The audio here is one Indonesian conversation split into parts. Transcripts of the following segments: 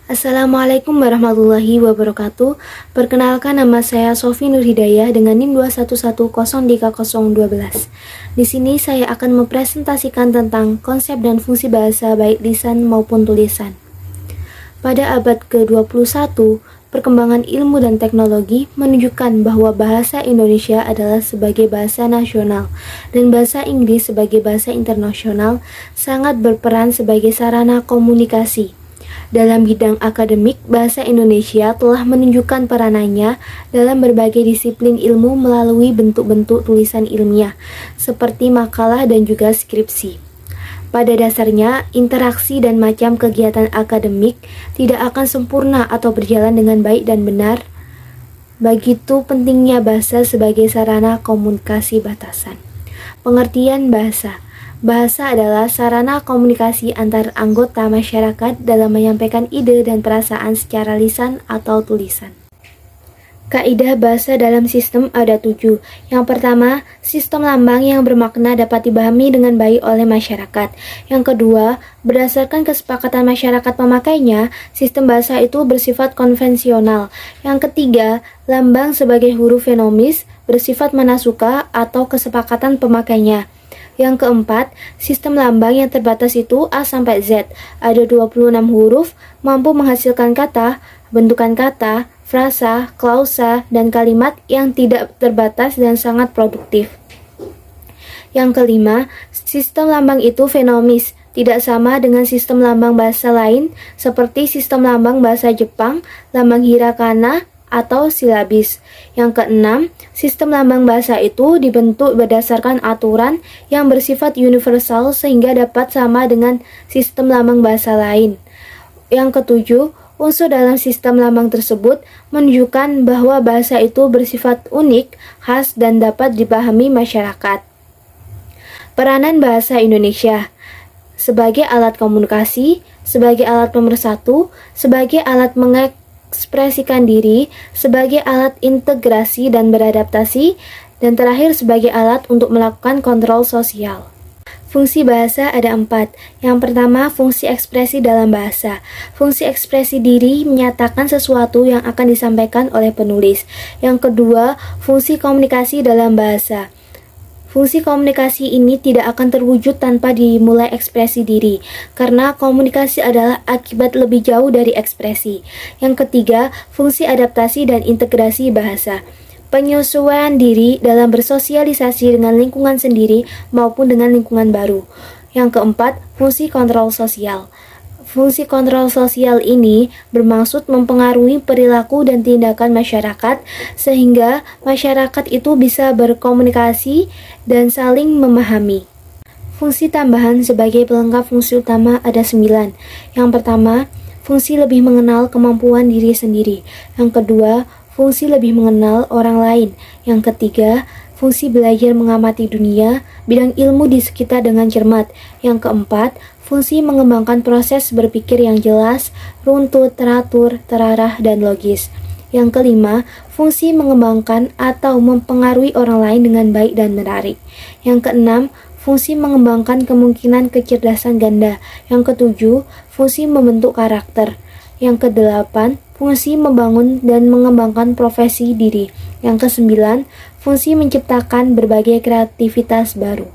Assalamualaikum warahmatullahi wabarakatuh. Perkenalkan, nama saya Sofi Nur Hidayah dengan NIM 211030012. Di sini saya akan mempresentasikan tentang konsep dan fungsi bahasa baik lisan maupun tulisan. Pada abad ke-21, perkembangan ilmu dan teknologi menunjukkan bahwa bahasa Indonesia adalah sebagai bahasa nasional dan bahasa Inggris sebagai bahasa internasional sangat berperan sebagai sarana komunikasi. Dalam bidang akademik, bahasa Indonesia telah menunjukkan peranannya dalam berbagai disiplin ilmu melalui bentuk-bentuk tulisan ilmiah, seperti makalah dan juga skripsi. Pada dasarnya, interaksi dan macam kegiatan akademik tidak akan sempurna atau berjalan dengan baik dan benar. Begitu pentingnya bahasa sebagai sarana komunikasi batasan. Pengertian bahasa. Bahasa adalah sarana komunikasi antar anggota masyarakat dalam menyampaikan ide dan perasaan secara lisan atau tulisan. Kaidah bahasa dalam sistem ada 7. Yang pertama, sistem lambang yang bermakna dapat dipahami dengan baik oleh masyarakat. Yang kedua, berdasarkan kesepakatan masyarakat pemakainya, sistem bahasa itu bersifat konvensional. Yang ketiga, lambang sebagai huruf fenomis bersifat manasuka atau kesepakatan pemakainya. Yang keempat, sistem lambang yang terbatas itu A sampai Z. Ada 26 huruf, mampu menghasilkan kata, bentukan kata, frasa, klausa, dan kalimat yang tidak terbatas dan sangat produktif. Yang kelima, sistem lambang itu fenomis, tidak sama dengan sistem lambang bahasa lain seperti sistem lambang bahasa Jepang, lambang hiragana, atau silabis. Yang keenam, sistem lambang bahasa itu dibentuk berdasarkan aturan yang bersifat universal sehingga dapat sama dengan sistem lambang bahasa lain. Yang ketujuh, unsur dalam sistem lambang tersebut menunjukkan bahwa bahasa itu bersifat unik, khas, dan dapat dipahami masyarakat. Peranan bahasa Indonesia sebagai alat komunikasi, sebagai alat pemersatu, sebagai alat mengekspresikan diri, sebagai alat integrasi dan beradaptasi, dan terakhir sebagai alat untuk melakukan kontrol sosial. Fungsi bahasa ada 4. Yang pertama, fungsi ekspresi dalam bahasa. Fungsi ekspresi diri menyatakan sesuatu yang akan disampaikan oleh penulis. Yang kedua, fungsi komunikasi dalam bahasa. Fungsi komunikasi ini tidak akan terwujud tanpa dimulai ekspresi diri, karena komunikasi adalah akibat lebih jauh dari ekspresi. Yang ketiga, fungsi adaptasi dan integrasi bahasa. Penyesuaian diri dalam bersosialisasi dengan lingkungan sendiri maupun dengan lingkungan baru. Yang keempat, fungsi kontrol sosial. Fungsi kontrol sosial ini bermaksud mempengaruhi perilaku dan tindakan masyarakat sehingga masyarakat itu bisa berkomunikasi dan saling memahami. Fungsi tambahan sebagai pelengkap fungsi utama ada 9. Yang pertama, fungsi lebih mengenal kemampuan diri sendiri. Yang kedua, fungsi lebih mengenal orang lain. Yang ketiga, fungsi belajar mengamati dunia, bidang ilmu di sekitar dengan cermat. Yang keempat, fungsi mengembangkan proses berpikir yang jelas, runtut, teratur, terarah, dan logis. Yang kelima, fungsi mengembangkan atau mempengaruhi orang lain dengan baik dan menarik. Yang keenam, fungsi mengembangkan kemungkinan kecerdasan ganda. Yang ketujuh, fungsi membentuk karakter. Yang kedelapan, fungsi membangun dan mengembangkan profesi diri. Yang kesembilan, fungsi menciptakan berbagai kreativitas baru.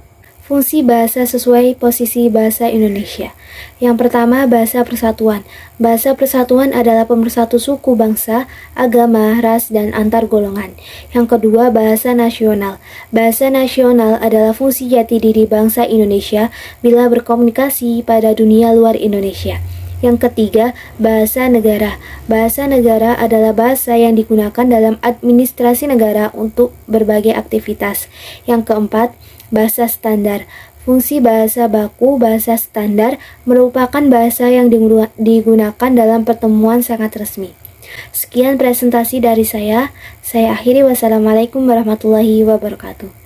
Fungsi bahasa sesuai posisi bahasa Indonesia. Yang pertama, bahasa persatuan. Bahasa persatuan adalah pemersatu suku, bangsa, agama, ras, dan antar golongan. Yang kedua, bahasa nasional. Bahasa nasional adalah fungsi jati diri bangsa Indonesia bila berkomunikasi pada dunia luar Indonesia. Yang ketiga, bahasa negara. Bahasa negara adalah bahasa yang digunakan dalam administrasi negara untuk berbagai aktivitas. Yang keempat, bahasa standar. Fungsi bahasa baku, bahasa standar merupakan bahasa yang digunakan dalam pertemuan sangat resmi. Sekian presentasi dari saya akhiri. Wassalamualaikum warahmatullahi wabarakatuh.